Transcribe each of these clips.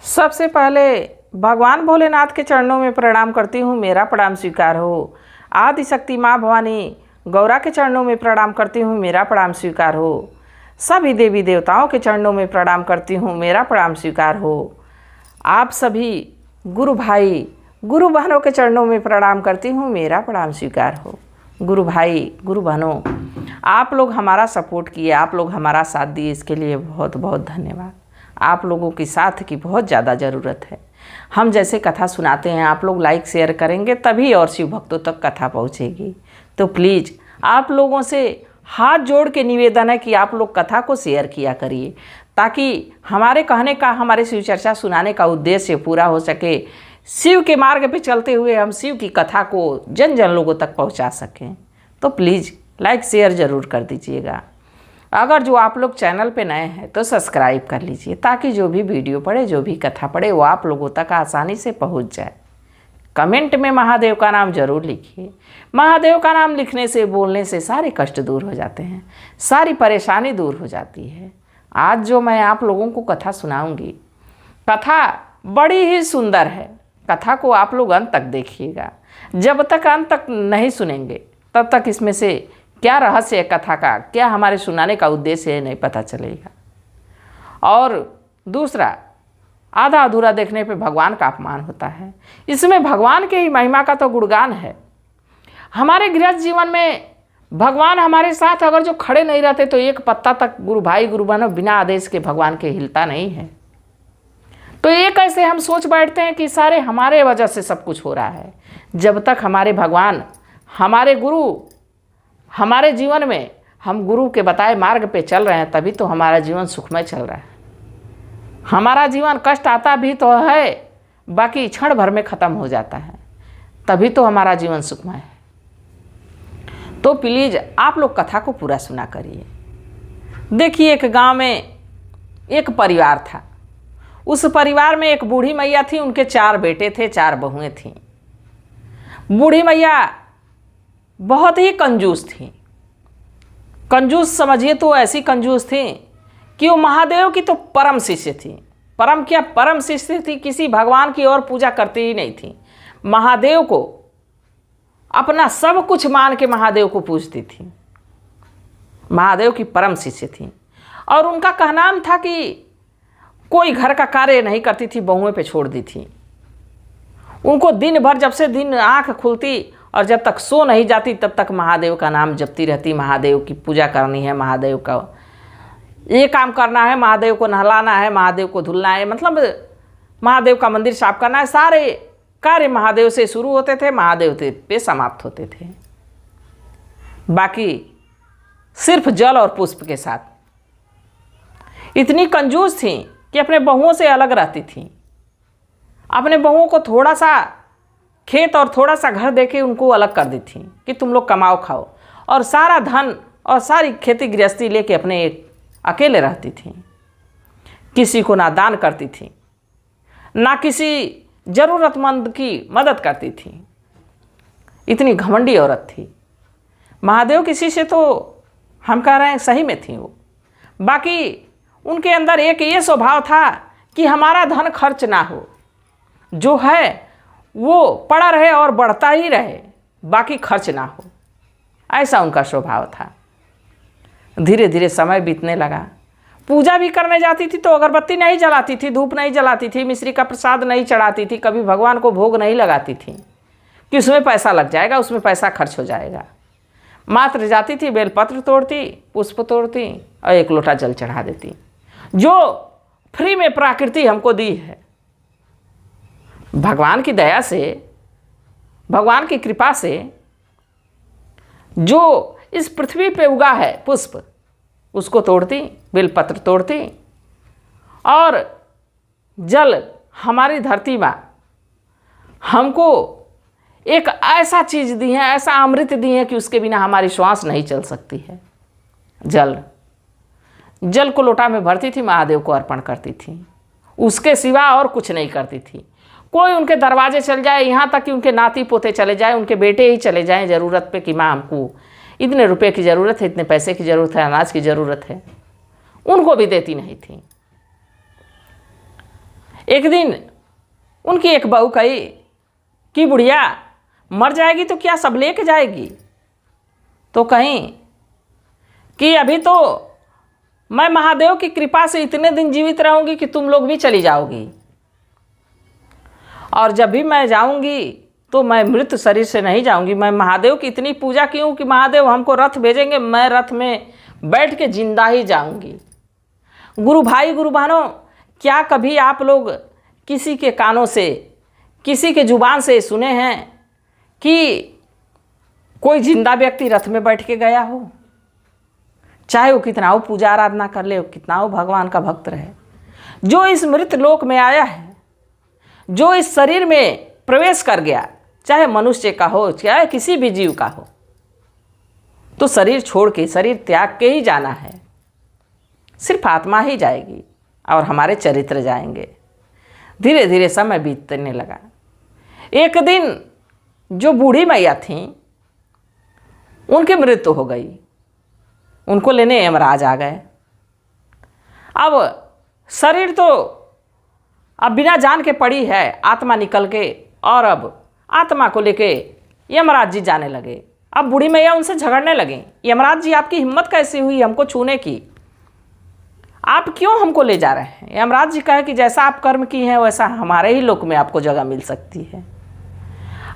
सबसे पहले भगवान भोलेनाथ के चरणों में प्रणाम करती हूँ, मेरा प्रणाम स्वीकार हो। आदि शक्ति माँ भवानी गौरा के चरणों में प्रणाम करती हूँ, मेरा प्रणाम स्वीकार हो। सभी देवी देवताओं के चरणों में प्रणाम करती हूँ, मेरा प्रणाम स्वीकार हो। आप सभी गुरु भाई गुरु बहनों के चरणों में प्रणाम करती हूँ, मेरा प्रणाम स्वीकार हो। गुरु भाई गुरु बहनों, आप लोग हमारा सपोर्ट किए, आप लोग हमारा साथ दिए, इसके लिए बहुत बहुत धन्यवाद। आप लोगों की साथ की बहुत ज़्यादा ज़रूरत है। हम जैसे कथा सुनाते हैं, आप लोग लाइक शेयर करेंगे तभी और शिव भक्तों तक कथा पहुंचेगी। तो प्लीज़ आप लोगों से हाथ जोड़ के निवेदन है कि आप लोग कथा को शेयर किया करिए, ताकि हमारे कहने का, हमारे शिव चर्चा सुनाने का उद्देश्य पूरा हो सके। शिव के मार्ग पे चलते हुए हम शिव की कथा को जन जन लोगों तक पहुंचा सकें। तो प्लीज़ लाइक शेयर ज़रूर कर दीजिएगा। अगर जो आप लोग चैनल पे नए हैं तो सब्सक्राइब कर लीजिए, ताकि जो भी वीडियो पड़े, जो भी कथा पड़े, वो आप लोगों तक आसानी से पहुंच जाए। कमेंट में महादेव का नाम जरूर लिखिए। महादेव का नाम लिखने से, बोलने से सारे कष्ट दूर हो जाते हैं, सारी परेशानी दूर हो जाती है। आज जो मैं आप लोगों को कथा सुनाऊंगी, कथा बड़ी ही सुंदर है। कथा को आप लोग अंत तक देखिएगा। जब तक अंत तक नहीं सुनेंगे तब तक इसमें से क्या रहस्य है कथा का, क्या हमारे सुनाने का उद्देश्य है, नहीं पता चलेगा। और दूसरा, आधा अधूरा देखने पे भगवान का अपमान होता है। इसमें भगवान के ही महिमा का तो गुणगान है। हमारे गृहस्थ जीवन में भगवान हमारे साथ अगर जो खड़े नहीं रहते तो एक पत्ता तक गुरु भाई गुरु बहनों बिना आदेश के भगवान के हिलता नहीं है। तो ये कैसे हम सोच बैठते हैं कि सारे हमारे वजह से सब कुछ हो रहा है। जब तक हमारे भगवान, हमारे गुरु हमारे जीवन में, हम गुरु के बताए मार्ग पे चल रहे हैं, तभी तो हमारा जीवन सुखमय चल रहा है। हमारा जीवन कष्ट आता भी तो है, बाकी क्षण भर में ख़त्म हो जाता है, तभी तो हमारा जीवन सुखमय है। तो प्लीज़ आप लोग कथा को पूरा सुना करिए। देखिए, एक गांव में एक परिवार था। उस परिवार में एक बूढ़ी मैया थी, उनके 4 बेटे थे, 4 बहुएं थीं। बूढ़ी मैया बहुत ही कंजूस थी। कंजूस समझिए तो ऐसी कंजूस थी कि वो महादेव की तो परम शिष्य थी। परम क्या, परम शिष्य थी। किसी भगवान की और पूजा करती ही नहीं थी। महादेव को अपना सब कुछ मान के महादेव को पूजती थी। महादेव की परम शिष्य थी। और उनका कहनाम था कि कोई घर का कार्य नहीं करती थी, बहुओं पे छोड़ दी थी। उनको दिन भर, जब से दिन आँख खुलती और जब तक सो नहीं जाती, तब तक महादेव का नाम जपती रहती। महादेव की पूजा करनी है, महादेव का ये काम करना है, महादेव को नहलाना है, महादेव को धुलना है, मतलब महादेव का मंदिर साफ करना है। सारे कार्य महादेव से शुरू होते थे, महादेव पे समाप्त होते थे। बाकी सिर्फ जल और पुष्प के साथ। इतनी कंजूस थी कि अपने बहुओं से अलग रहती थी। अपने बहुओं को थोड़ा सा खेत और थोड़ा सा घर देके उनको अलग कर दी थी कि तुम लोग कमाओ खाओ, और सारा धन और सारी खेती गृहस्थी लेके अपने अकेले रहती थी। किसी को ना दान करती थी, ना किसी ज़रूरतमंद की मदद करती थी। इतनी घमंडी औरत थी। महादेव की शिष्य तो हम कह रहे हैं सही में थी वो। बाकी उनके अंदर एक ये स्वभाव था कि हमारा धन खर्च ना हो, जो है वो पड़ा रहे और बढ़ता ही रहे, बाकी खर्च ना हो, ऐसा उनका स्वभाव था। धीरे धीरे समय बीतने लगा। पूजा भी करने जाती थी तो अगरबत्ती नहीं जलाती थी, धूप नहीं जलाती थी, मिश्री का प्रसाद नहीं चढ़ाती थी, कभी भगवान को भोग नहीं लगाती थी कि उसमें पैसा लग जाएगा, उसमें पैसा खर्च हो जाएगा। मात्र जाती थी, बेलपत्र तोड़ती, पुष्प तोड़ती और 1 लोटा जल चढ़ा देती, जो फ्री में प्रकृति हमको दी है। भगवान की दया से, भगवान की कृपा से जो इस पृथ्वी पे उगा है पुष्प, उसको तोड़ती, बेलपत्र तोड़ती, और जल हमारी धरती माँ हमको एक ऐसा चीज़ दी है, ऐसा अमृत दी है कि उसके बिना हमारी श्वास नहीं चल सकती है। जल को लोटा में भरती थी, महादेव को अर्पण करती थी, उसके सिवा और कुछ नहीं करती थी। कोई उनके दरवाजे चल जाए, यहाँ तक कि उनके नाती पोते चले जाए, उनके बेटे ही चले जाएं ज़रूरत पे कि माँ हमको इतने रुपए की ज़रूरत है, इतने पैसे की ज़रूरत है, अनाज की ज़रूरत है, उनको भी देती नहीं थी। एक दिन उनकी एक बहू कही कि बुढ़िया मर जाएगी तो क्या सब लेके जाएगी? तो कहीं कि अभी तो मैं महादेव की कृपा से इतने दिन जीवित रहूंगी कि तुम लोग भी चली जाओगी, और जब भी मैं जाऊंगी तो मैं मृत शरीर से नहीं जाऊंगी। मैं महादेव की इतनी पूजा की हूँ कि महादेव हमको रथ भेजेंगे, मैं रथ में बैठ के जिंदा ही जाऊंगी। गुरु भाई गुरु बहनों, क्या कभी आप लोग किसी के कानों से, किसी के जुबान से सुने हैं कि कोई जिंदा व्यक्ति रथ में बैठ के गया हो? चाहे वो कितना वो पूजा आराधना कर ले, कितना वो भगवान का भक्त रहे, जो इस मृत लोक में आया है, जो इस शरीर में प्रवेश कर गया, चाहे मनुष्य का हो चाहे किसी भी जीव का हो, तो शरीर छोड़ के, शरीर त्याग के ही जाना है। सिर्फ आत्मा ही जाएगी और हमारे चरित्र जाएंगे। धीरे धीरे समय बीतने लगा। एक दिन जो बूढ़ी मैया थी उनकी मृत्यु हो गई। उनको लेने यमराज आ गए। अब शरीर तो अब बिना जान के पड़ी है, आत्मा निकल के, और अब आत्मा को लेके यमराज जी जाने लगे। अब बूढ़ी मैया उनसे झगड़ने लगी, यमराज जी आपकी हिम्मत कैसी हुई हमको छूने की? आप क्यों हमको ले जा रहे हैं? यमराज जी कहे कि जैसा आप कर्म की हैं वैसा हमारे ही लोक में आपको जगह मिल सकती है।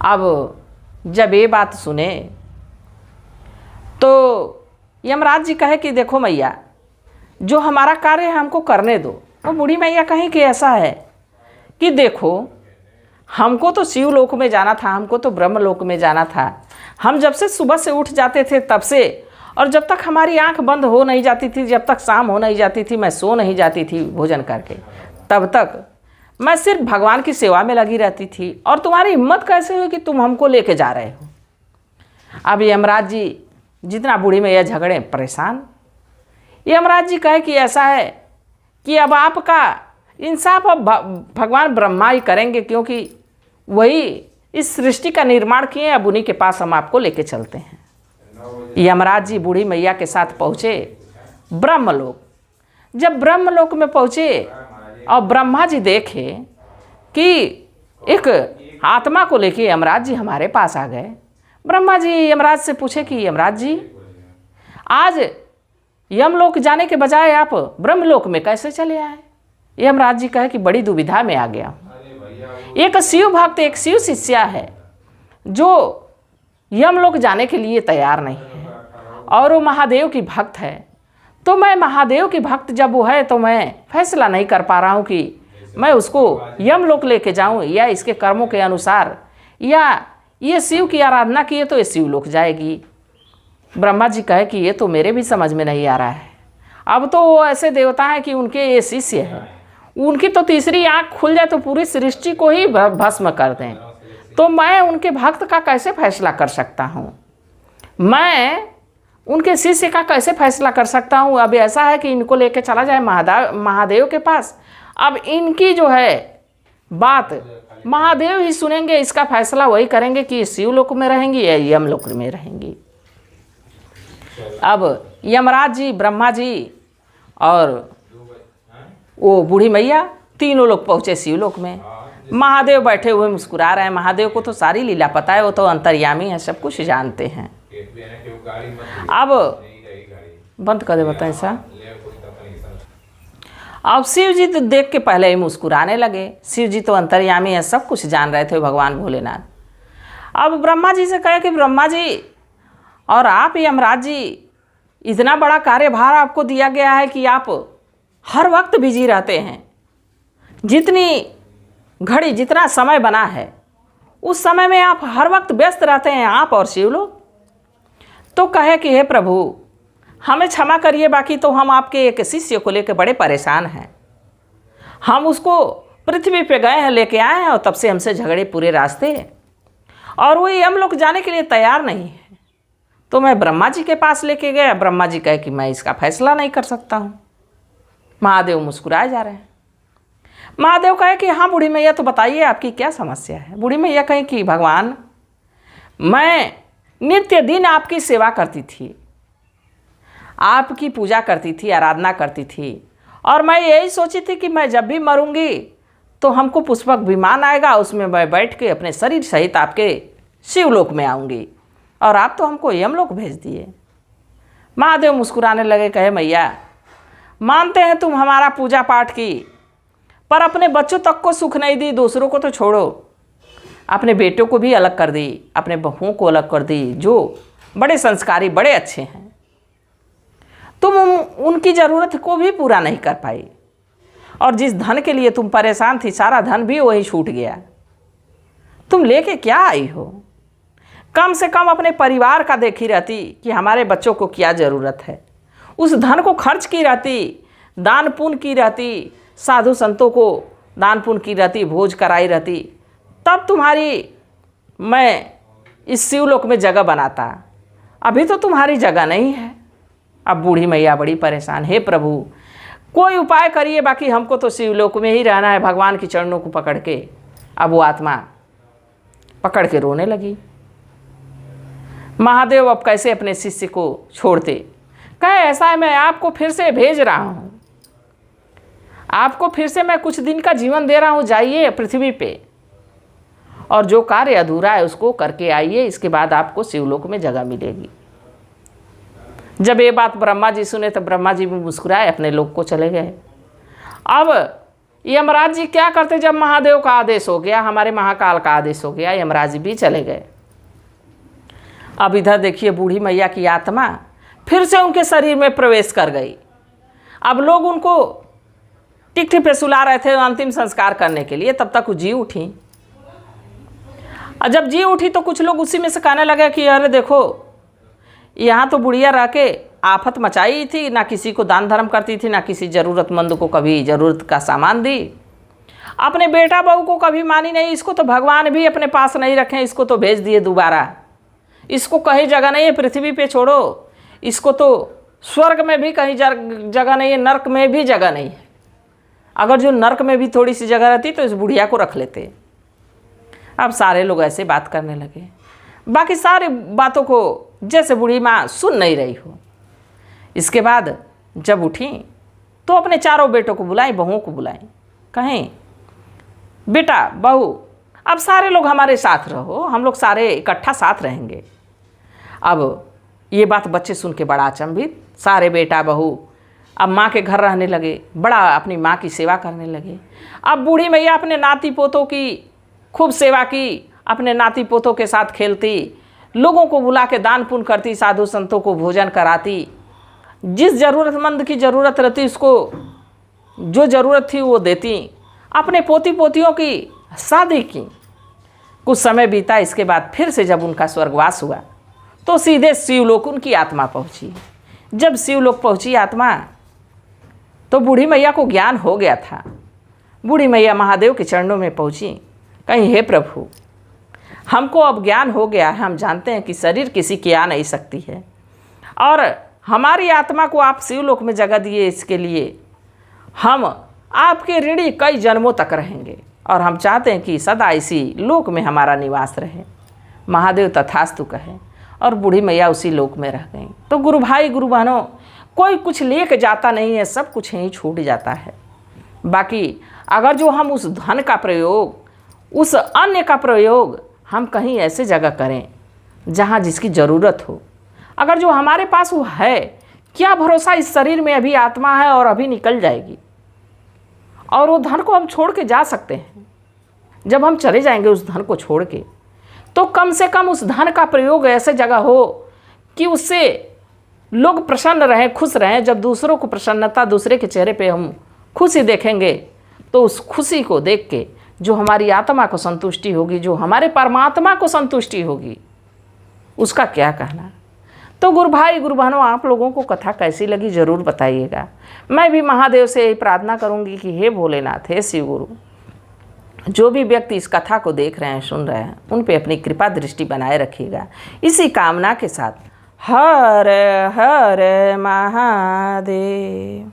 अब जब ये बात सुने तो यमराज जी कहे कि देखो मैया, जो हमारा कार्य है हमको करने दो। वो बूढ़ी मैया कहें कि ऐसा है कि देखो, हमको तो शिव लोक में जाना था, हमको तो ब्रह्म लोक में जाना था। हम जब से सुबह से उठ जाते थे तब से, और जब तक हमारी आंख बंद हो नहीं जाती थी, जब तक शाम हो नहीं जाती थी, मैं सो नहीं जाती थी भोजन करके, तब तक मैं सिर्फ भगवान की सेवा में लगी रहती थी। और तुम्हारी हिम्मत कैसे हुई कि तुम हमको लेके जा रहे हो? अब यमराज जी जितना बूढ़ी मैया झगड़े, परेशान। यमराज जी कहे कि ऐसा है कि अब आपका इंसाफ अब भगवान ब्रह्मा ही करेंगे, क्योंकि वही इस सृष्टि का निर्माण किए। अब उन्हीं के पास हम आपको लेके चलते हैं। यमराज जी बूढ़ी मैया के साथ पहुँचे ब्रह्मलोक। जब ब्रह्मलोक में पहुँचे और ब्रह्मा जी देखे कि एक आत्मा को लेके यमराज जी हमारे पास आ गए। ब्रह्मा जी यमराज से पूछे कि यमराज जी, आज यमलोक जाने के बजाय आप ब्रह्मलोक में कैसे चले आए? यमराज जी कहे कि बड़ी दुविधा में आ गया हूँ। एक शिव भक्त, एक शिव शिष्या है जो यमलोक जाने के लिए तैयार नहीं है, और वो महादेव की भक्त है। तो मैं महादेव की भक्त जब वो है तो मैं फैसला नहीं कर पा रहा हूँ कि मैं उसको यमलोक लेके जाऊँ, या इसके कर्मों के अनुसार, या ये शिव की आराधना किए तो ये शिवलोक जाएगी। ब्रह्मा जी कहे कि ये तो मेरे भी समझ में नहीं आ रहा है। अब तो वो ऐसे देवता हैं कि उनके ये शिष्य हैं, उनकी तो तीसरी आंख खुल जाए तो पूरी सृष्टि को ही भस्म कर दें। तो मैं उनके भक्त का कैसे फैसला कर सकता हूँ? मैं उनके शिष्य का कैसे फैसला कर सकता हूँ? अब ऐसा है कि इनको लेके चला जाए महादेव के पास। अब इनकी जो है बात महादेव ही सुनेंगे, इसका फैसला वही करेंगे कि शिवलोक में रहेंगी या यमलोक में रहेंगी। अब यमराज जी, ब्रह्मा जी और वो बूढ़ी मैया तीनों लोग पहुँचे शिवलोक में। महादेव बैठे हुए मुस्कुरा रहे हैं। महादेव को तो सारी लीला पता है, वो तो अंतर्यामी है, सब कुछ जानते हैं। अब बंद कर दे बताएं सा। अब शिव जी तो देख के पहले ही मुस्कुराने लगे। शिव जी तो अंतर्यामी है, सब कुछ जान रहे थे भगवान भोलेनाथ। अब ब्रह्मा जी से कहे कि ब्रह्मा जी और आप यमराज जी, इतना बड़ा कार्यभार आपको दिया गया है कि आप हर वक्त बिजी रहते हैं। जितनी घड़ी, जितना समय बना है उस समय में आप हर वक्त व्यस्त रहते हैं, आप और शिव लोग। तो कहे कि हे प्रभु, हमें क्षमा करिए, बाकी तो हम आपके एक शिष्य को लेकर बड़े परेशान हैं। हम उसको पृथ्वी पे गए हैं, लेके आए हैं, और तब से हमसे झगड़े पूरे रास्ते, और वो यमलोक जाने के लिए तैयार नहीं है। तो मैं ब्रह्मा जी के पास लेके गया। ब्रह्मा जी कहे कि मैं इसका फैसला नहीं कर सकता हूँ। महादेव मुस्कुराए जा रहे हैं। महादेव कहे कि हाँ बूढ़ी मैया, तो बताइए आपकी क्या समस्या है? बूढ़ी मैया कहे कि भगवान, मैं नित्य दिन आपकी सेवा करती थी, आपकी पूजा करती थी, आराधना करती थी, और मैं यही सोची थी कि मैं जब भी मरूंगी तो हमको पुष्पक विमान आएगा, उसमें मैं बैठ के अपने शरीर सहित आपके शिवलोक में आऊँगी, और आप तो हमको यमलोक भेज दिए। महादेव मुस्कुराने लगे, कहे मैया मानते हैं तुम हमारा पूजा पाठ की, पर अपने बच्चों तक को सुख नहीं दी, दूसरों को तो छोड़ो, अपने बेटों को भी अलग कर दी, अपने बहुओं को अलग कर दी जो बड़े संस्कारी बड़े अच्छे हैं। तुम उनकी ज़रूरत को भी पूरा नहीं कर पाई, और जिस धन के लिए तुम परेशान थी सारा धन भी वही छूट गया। तुम लेके क्या आई हो? कम से कम अपने परिवार का देखी रहती कि हमारे बच्चों को क्या ज़रूरत है, उस धन को खर्च की रहती, दान पुण्य की रहती, साधु संतों को दान पुण्य की रहती, भोज कराई रहती, तब तुम्हारी मैं इस शिवलोक में जगह बनाता। अभी तो तुम्हारी जगह नहीं है। अब बूढ़ी मैया बड़ी परेशान, हे प्रभु कोई उपाय करिए, बाकी हमको तो शिवलोक में ही रहना है, भगवान की चरणों को पकड़ के। अब वो आत्मा पकड़ के रोने लगी। महादेव अब कैसे अपने शिष्य को छोड़ते? कहे ऐसा है, मैं आपको फिर से भेज रहा हूँ, आपको फिर से मैं कुछ दिन का जीवन दे रहा हूँ, जाइए पृथ्वी पे और जो कार्य अधूरा है उसको करके आइए, इसके बाद आपको शिवलोक में जगह मिलेगी। जब ये बात ब्रह्मा जी सुने तो ब्रह्मा जी भी मुस्कुराए, अपने लोक को चले गए। अब यमराज जी क्या करते? जब महादेव का आदेश हो गया, हमारे महाकाल का आदेश हो गया, यमराज जी भी चले गए। अब इधर देखिए बूढ़ी मैया की आत्मा फिर से उनके शरीर में प्रवेश कर गई। अब लोग उनको टिकठी पे सुला रहे थे अंतिम संस्कार करने के लिए, तब तक वो जी उठी। और जब जी उठी तो कुछ लोग उसी में से कहने लगे कि अरे देखो, यहाँ तो बुढ़िया रह के आफत मचाई थी, ना किसी को दान धर्म करती थी, ना किसी ज़रूरतमंद को कभी ज़रूरत का सामान दी, अपने बेटा बहू को कभी मानी नहीं, इसको तो भगवान भी अपने पास नहीं रखें, इसको तो भेज दिए दोबारा, इसको कहीं जगह नहीं है, पृथ्वी पे छोड़ो, इसको तो स्वर्ग में भी कहीं जगह नहीं है, नर्क में भी जगह नहीं है। अगर जो नर्क में भी थोड़ी सी जगह रहती तो इस बुढ़िया को रख लेते। अब सारे लोग ऐसे बात करने लगे, बाकी सारे बातों को जैसे बूढ़ी माँ सुन नहीं रही हो। इसके बाद जब उठी तो अपने चारों बेटों को बुलाई, बहुओं को बुलाई, कहें बेटा बहू अब सारे लोग हमारे साथ रहो, हम लोग सारे इकट्ठा साथ रहेंगे। अब ये बात बच्चे सुन के बड़ा अचंभित, सारे बेटा बहू अब माँ के घर रहने लगे, बड़ा अपनी माँ की सेवा करने लगे। अब बूढ़ी मैया अपने नाती पोतों की खूब सेवा की, अपने नाती पोतों के साथ खेलती, लोगों को बुला के दान पुण्य करती, साधु संतों को भोजन कराती, जिस ज़रूरतमंद की ज़रूरत रहती उसको जो ज़रूरत थी वो देती, अपने पोती पोतियों की शादी की। कुछ समय बीता, इसके बाद फिर से जब उनका स्वर्गवास हुआ तो सीधे शिवलोक उनकी आत्मा पहुंची। जब शिवलोक पहुंची आत्मा तो बूढ़ी मैया को ज्ञान हो गया था। बूढ़ी मैया महादेव के चरणों में पहुंची, कहीं हे प्रभु हमको अब ज्ञान हो गया है, हम जानते हैं कि शरीर किसी की आ नहीं सकती है, और हमारी आत्मा को आप शिवलोक में जगह दिए, इसके लिए हम आपके ऋणी कई जन्मों तक रहेंगे, और हम चाहते हैं कि सदा इसी लोक में हमारा निवास रहे। महादेव तथास्तु कहे, और बूढ़ी मैया उसी लोक में रह गई। तो गुरु भाई गुरु बहनों, कोई कुछ लेके जाता नहीं है, सब कुछ यहीं छूट जाता है। बाकी अगर जो हम उस धन का प्रयोग, उस अन्य का प्रयोग हम कहीं ऐसे जगह करें जहाँ जिसकी ज़रूरत हो, अगर जो हमारे पास वो है, क्या भरोसा इस शरीर में अभी आत्मा है और अभी निकल जाएगी, और वो धन को हम छोड़ के जा सकते हैं। जब हम चले जाएंगे उस धन को छोड़ के, तो कम से कम उस धन का प्रयोग ऐसे जगह हो कि उससे लोग प्रसन्न रहें, खुश रहें। जब दूसरों को प्रसन्नता, दूसरे के चेहरे पे हम खुशी देखेंगे तो उस खुशी को देख के जो हमारी आत्मा को संतुष्टि होगी, जो हमारे परमात्मा को संतुष्टि होगी, उसका क्या कहना। तो गुरु भाई गुरु बहनों, आप लोगों को कथा कैसी लगी ज़रूर बताइएगा। मैं भी महादेव से यही प्रार्थना करूंगी कि हे भोलेनाथ, हे शिव गुरु, जो भी व्यक्ति इस कथा को देख रहे हैं, सुन रहे हैं, उन पे अपनी कृपा दृष्टि बनाए रखिएगा। इसी कामना के साथ हर हर महादेव।